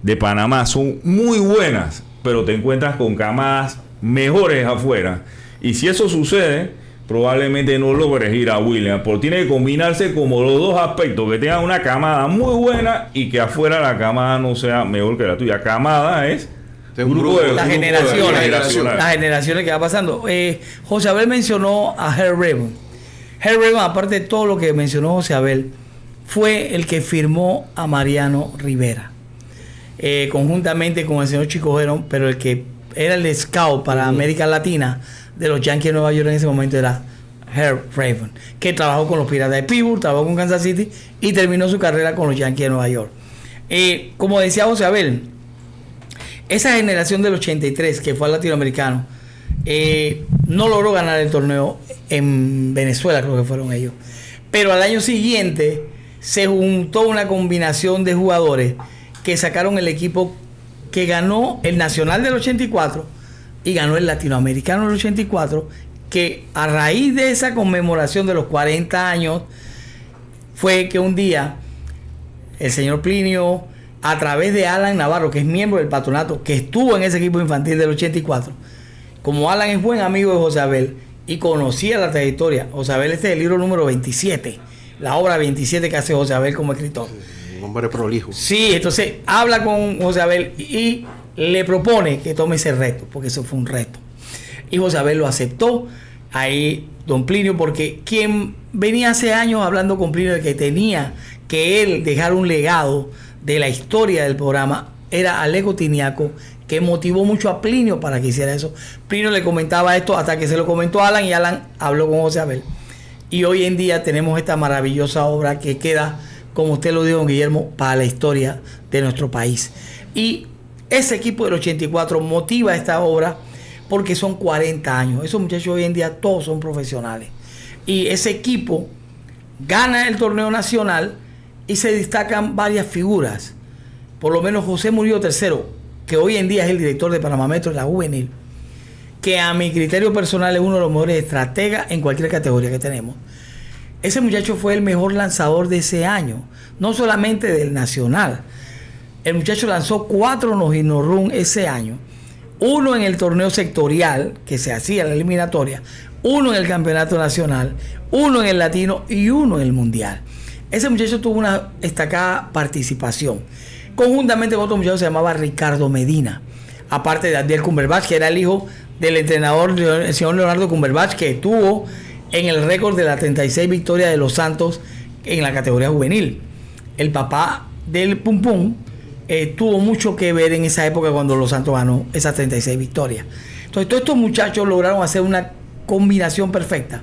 de Panamá son muy buenas, pero te encuentras con camadas mejores afuera. Y si eso sucede, probablemente no logres ir a Williams, porque tiene que combinarse como los dos aspectos: que tenga una camada muy buena y que afuera la camada no sea mejor que la tuya. Camada es un grupo de las generaciones que va pasando. José Abel mencionó a Herb Raymond. Herb Raymond, aparte de todo lo que mencionó José Abel, fue el que firmó a Mariano Rivera, conjuntamente con el señor Chico Gerón, pero el que era el scout para América Latina de los Yankees de Nueva York en ese momento era Herb Raymond, que trabajó con los Piratas de Pittsburgh, trabajó con Kansas City y terminó su carrera con los Yankees de Nueva York. Como decía José Abel, esa generación del 83 que fue al latinoamericano no logró ganar el torneo en Venezuela, creo que fueron ellos, pero al año siguiente se juntó una combinación de jugadores que sacaron el equipo que ganó el Nacional del 84 y ganó el Latinoamericano del 84, que a raíz de esa conmemoración de los 40 años fue que un día el señor Plinio, a través de Alan Navarro, que es miembro del patronato, que estuvo en ese equipo infantil del 84, como Alan es buen amigo de José Abel y conocía la trayectoria. José Abel, este es el libro número 27, la obra 27 que hace José Abel como escritor. Un hombre prolijo. Sí, entonces habla con José Abel y le propone que tome ese reto, porque eso fue un reto. Y José Abel lo aceptó. Ahí don Plinio, porque quien venía hace años hablando con Plinio de que tenía que él dejar un legado de la historia del programa, era Alejo Tiniaco, que motivó mucho a Plinio para que hiciera eso. Plinio le comentaba esto hasta que se lo comentó a Alan y Alan habló con José Abel. Y hoy en día tenemos esta maravillosa obra que queda, como usted lo dijo, don Guillermo, para la historia de nuestro país. Y ese equipo del 84 motiva esta obra porque son 40 años. Esos muchachos hoy en día todos son profesionales. Y ese equipo gana el torneo nacional y se destacan varias figuras. Por lo menos José Murillo III, que hoy en día es el director de Panamá Metro de la juvenil, que a mi criterio personal es uno de los mejores estrategas en cualquier categoría que tenemos. Ese muchacho fue el mejor lanzador de ese año, no solamente del nacional. El muchacho lanzó 4 no-hit-no run ese año, 1 en el torneo sectorial que se hacía en la eliminatoria, 1 en el campeonato nacional, 1 en el latino y 1 en el mundial. Ese muchacho tuvo una destacada participación, conjuntamente con otro muchacho que se llamaba Ricardo Medina, aparte de Abdiel Cumberbatch, que era el hijo del entrenador, el señor Leonardo Cumberbatch, que estuvo en el récord de las 36 victorias de los Santos en la categoría juvenil. El papá del Pum Pum tuvo mucho que ver en esa época cuando los Santos ganó esas 36 victorias. Entonces todos estos muchachos lograron hacer una combinación perfecta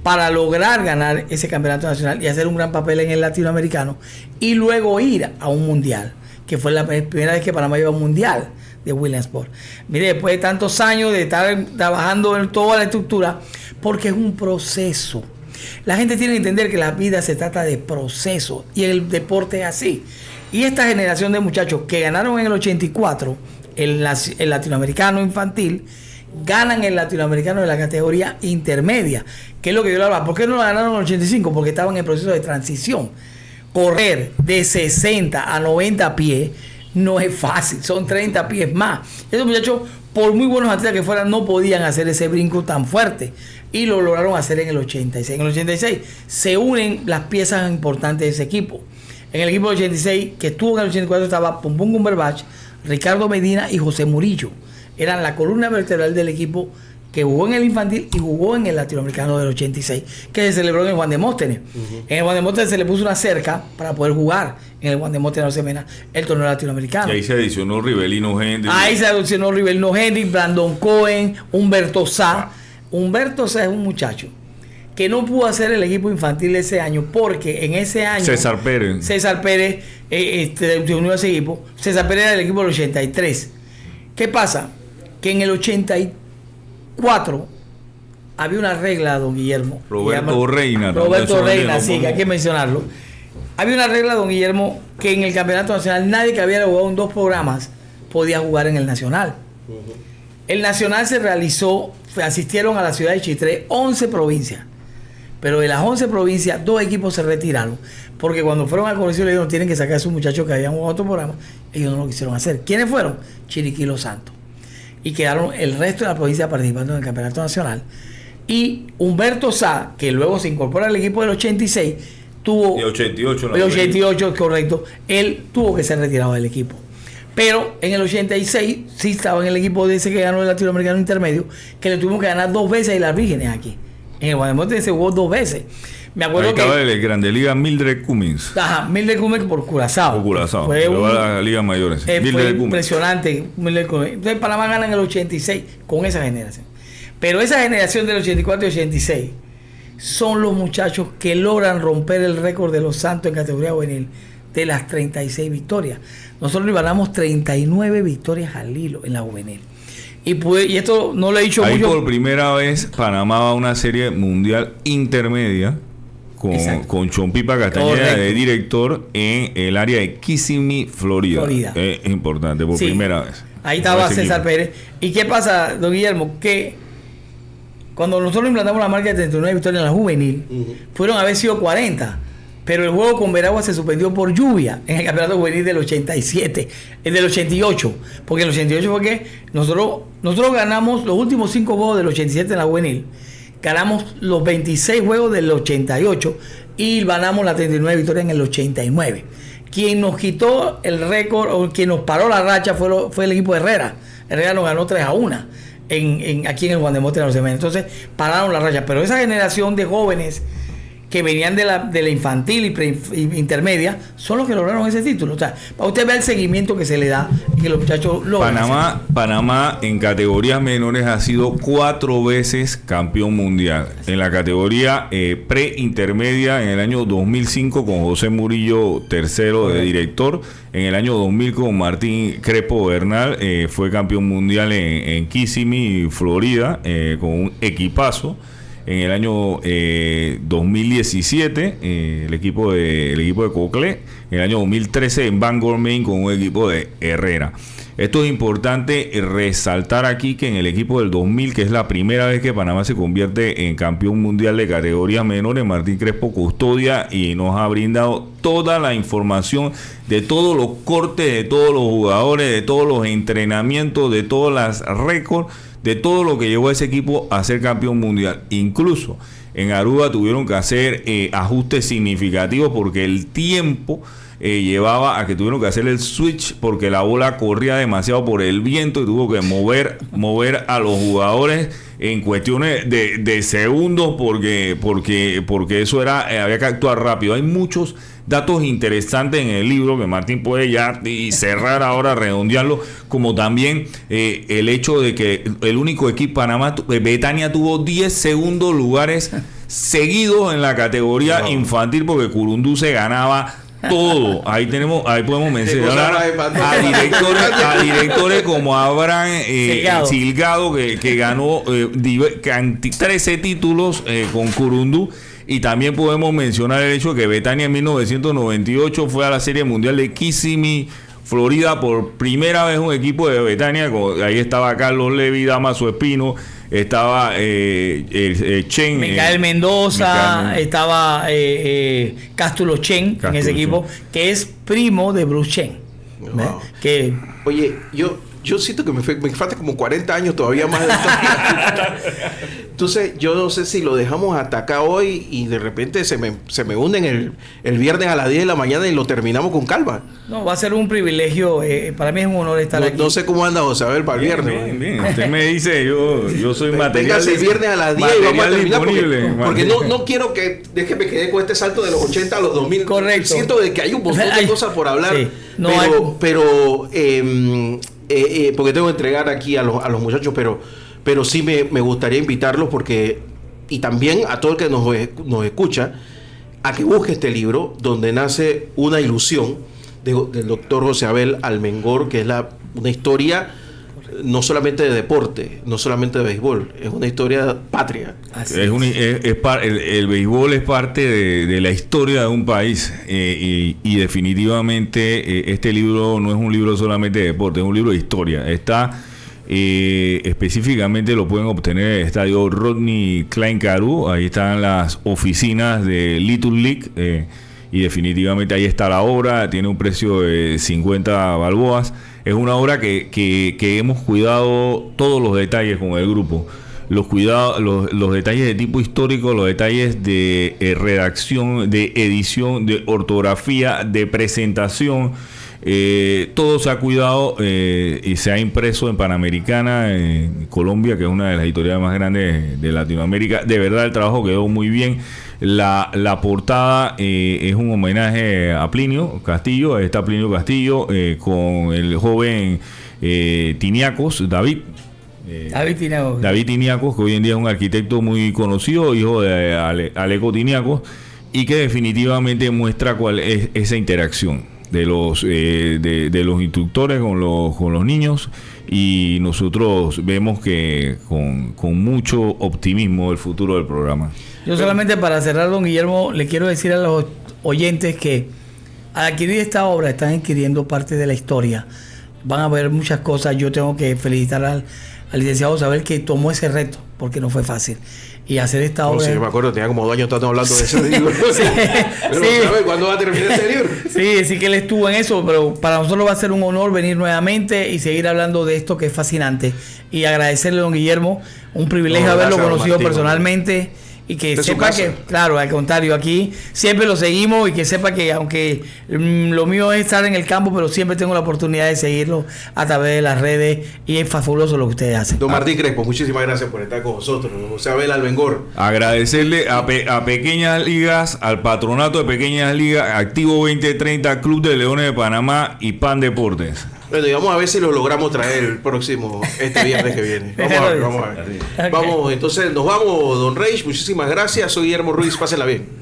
para lograr ganar ese campeonato nacional y hacer un gran papel en el latinoamericano y luego ir a un mundial, que fue la primera vez que Panamá iba a un mundial de Williamsport. Mire, después de tantos años de estar trabajando en toda la estructura, porque es un proceso. La gente tiene que entender que la vida se trata de proceso y el deporte es así. Y esta generación de muchachos que ganaron en el 84 el latinoamericano infantil, ganan el latinoamericano de la categoría intermedia, que es lo que yo le hablaba. ¿Por qué no lo ganaron en el 85? Porque estaban en proceso de transición. Correr de 60 a 90 pies no es fácil, son 30 pies más. Esos muchachos, por muy buenos atletas que fueran, no podían hacer ese brinco tan fuerte y lo lograron hacer en el 86. En el 86 se unen las piezas importantes de ese equipo. En el equipo del 86, que estuvo en el 84, estaba Pum Pum Cumberbatch, Ricardo Medina y José Murillo. Eran la columna vertebral del equipo que jugó en el infantil y jugó en el latinoamericano del 86, que se celebró en el Juan Demóstenes. En el Juan Demóstenes se le puso una cerca para poder jugar en el Juan Demóstenes de Semena el torneo latinoamericano. Y ahí se adicionó Rivelino Hendrix. Ahí se adicionó Rivelino Hendrix, Brandon Cohen, Humberto Sá. Humberto Sá es un muchacho que no pudo hacer el equipo infantil ese año porque en ese año César Pérez se unió a ese equipo. César Pérez era del equipo del 83. ¿Qué pasa? Que en el 84 había una regla, don Guillermo. Roberto Reina, sí, que hay que mencionarlo. Había una regla, don Guillermo, que en el campeonato nacional nadie que había jugado en 2 programas podía jugar en el nacional. El nacional se realizó, asistieron a la ciudad de Chitré 11 provincias. Pero de las 11 provincias, 2 equipos se retiraron. Porque cuando fueron al colegio le dijeron, tienen que sacar a esos muchachos que habían jugado otro programa. Ellos no lo quisieron hacer. ¿Quiénes fueron? Chiriquí y Los Santos. Y quedaron el resto de la provincia participando en el campeonato nacional. Y Humberto Sá, que luego se incorpora al equipo del 86, tuvo... El 88. El 88, correcto. Él tuvo que ser retirado del equipo. Pero en el 86 sí estaba en el equipo de ese que ganó el latinoamericano intermedio, que le tuvimos que ganar 2 veces a las Vírgenes aquí. En el Guadalupe se jugó 2 veces. Me acuerdo que estaba el Grande Liga Mildred Cummings. Ajá, Mildred Cummings por Curazao. Por Curazao. Fue la Liga Mayores. Fue impresionante. Mildred Cummings. Entonces Panamá gana en el 86 con esa generación. Pero esa generación del 84 y 86 son los muchachos que logran romper el récord de los Santos en categoría juvenil de las 36 victorias. Nosotros ganamos 39 victorias al hilo en la juvenil. Y esto no lo he dicho ahí mucho. Por primera vez Panamá va a una serie mundial intermedia con Chompipa Castañeda de director en el área de Kissimmee, Florida. Es importante, por primera vez. Ahí estaba César Pérez. ¿Y qué pasa, don Guillermo? Que cuando nosotros implantamos la marca de 39 victorias en la juvenil, fueron a haber sido 40. Pero el juego con Veragua se suspendió por lluvia en el campeonato juvenil del 87, del 88. Porque el 88 fue que nosotros ganamos los últimos 5 juegos del 87 en la juvenil. Ganamos los 26 juegos del 88 y ganamos las 39 victorias en el 89. Quien nos quitó el récord o quien nos paró la racha fue el equipo de Herrera. Herrera nos ganó 3-1 aquí en el Juan de Mote de los Cementos. Entonces pararon la racha. Pero esa generación de jóvenes que venían de la infantil y intermedia, son los que lograron ese título. O sea, para usted ver el seguimiento que se le da y que los muchachos logran. Panamá en categorías menores ha sido 4 veces campeón mundial. En la categoría pre-intermedia en el año 2005 con José Murillo tercero de director. En el año 2000 con Martín Crespo Bernal fue campeón mundial en Kissimmee, Florida, con un equipazo. En el año 2017 el equipo de Coclé. En el año 2013 en Bangor, Maine, con un equipo de Herrera. Esto es importante resaltar aquí que en el equipo del 2000, que es la primera vez que Panamá se convierte en campeón mundial de categorías menores, Martín Crespo custodia y nos ha brindado toda la información de todos los cortes, de todos los jugadores, de todos los entrenamientos, de todas las récords, de todo lo que llevó a ese equipo a ser campeón mundial. Incluso en Aruba tuvieron que hacer ajustes significativos porque el tiempo llevaba a que tuvieron que hacer el switch porque la bola corría demasiado por el viento y tuvo que mover a los jugadores en cuestiones de segundos porque eso había que actuar rápido. Hay muchos datos interesantes en el libro que Martín puede ya y cerrar ahora, redondearlo, como también el hecho de que el único equipo Panamá, Betania, tuvo 10 segundos lugares seguidos en la categoría infantil porque Curundú se ganaba todo. Ahí podemos mencionar a directores como Abraham Silgado que ganó 13 títulos con Curundú. Y también podemos mencionar el hecho de que Betania en 1998 fue a la Serie Mundial de Kissimmee, Florida, por primera vez un equipo de Betania. Ahí estaba Carlos Levy, Damaso Espino, estaba Chen, Micael Mendoza, estaba Cástulo Chen en ese equipo, que es primo de Bruce Chen. Wow. Oye, yo siento que me falta como 40 años todavía más de historia. Entonces, yo no sé si lo dejamos hasta acá hoy y de repente se me hunden el viernes a las 10 de la mañana y lo terminamos con calma. No, va a ser un privilegio. Para mí es un honor estar aquí. No sé cómo anda José Abel para el viernes. Bien. Usted me dice, yo soy material. Véngase el viernes a las 10 y vamos a terminar porque no quiero que me quede con este salto de los 80 a los 2000. Correcto. Siento de que hay un montón de cosas por hablar. Sí. Pero porque tengo que entregar aquí a los muchachos, pero sí me gustaría invitarlos y también a todo el que nos escucha a que busque este libro donde nace una ilusión del doctor José Abel Almengor, que es una historia no solamente de deporte, no solamente de béisbol, es una historia patria. El béisbol es parte de la historia de un país y definitivamente este libro no es un libro solamente de deporte, es un libro de historia. Está específicamente lo pueden obtener en el estadio Rodney Klein Carew. Ahí están las oficinas de Little League y definitivamente ahí está la obra. Tiene un precio de 50 balboas. Es una obra que hemos cuidado todos los detalles con el grupo. Los detalles de tipo histórico, los detalles de redacción, de edición, de ortografía, de presentación. Todo se ha cuidado y se ha impreso en Panamericana, en Colombia, que es una de las editoriales más grandes de Latinoamérica. De verdad el trabajo quedó muy bien. La portada es un homenaje a Plinio Castillo. Ahí está Plinio Castillo con el joven Tiniacos, David Tiniacos, que hoy en día es un arquitecto muy conocido, hijo de Aleco Tiniacos, y que definitivamente muestra cuál es esa interacción de los instructores con los niños, y nosotros vemos que con mucho optimismo el futuro del programa. Yo solamente para cerrar, don Guillermo, le quiero decir a los oyentes que al adquirir esta obra están adquiriendo parte de la historia. Van a ver muchas cosas. Yo tengo que felicitar al licenciado Isabel, que tomó ese reto, porque no fue fácil. Y hacer esta obra... Sí, me acuerdo, tenía como 2 años hablando de ese libro. Pero, ¿sabes cuándo va a terminar ese libro? Sí que él estuvo en eso, pero para nosotros va a ser un honor venir nuevamente y seguir hablando de esto que es fascinante. Y agradecerle a don Guillermo, un privilegio haberlo conocido personalmente. y que De su sepa casa. que, claro, al contrario, aquí siempre lo seguimos y que sepa que aunque lo mío es estar en el campo, pero siempre tengo la oportunidad de seguirlo a través de las redes y es fabuloso lo que ustedes hacen. Don Martín Crespo, muchísimas gracias por estar con nosotros. José Abel Almengor. Agradecerle a Pequeñas Ligas, al Patronato de Pequeñas Ligas, Activo 2030, Club de Leones de Panamá y Pan Deportes. Bueno, y vamos a ver si lo logramos traer este viernes que viene. Vamos a ver. Ok. Vamos, entonces nos vamos, don Reich. Muchísimas gracias. Soy Guillermo Ruiz. Pásenla bien.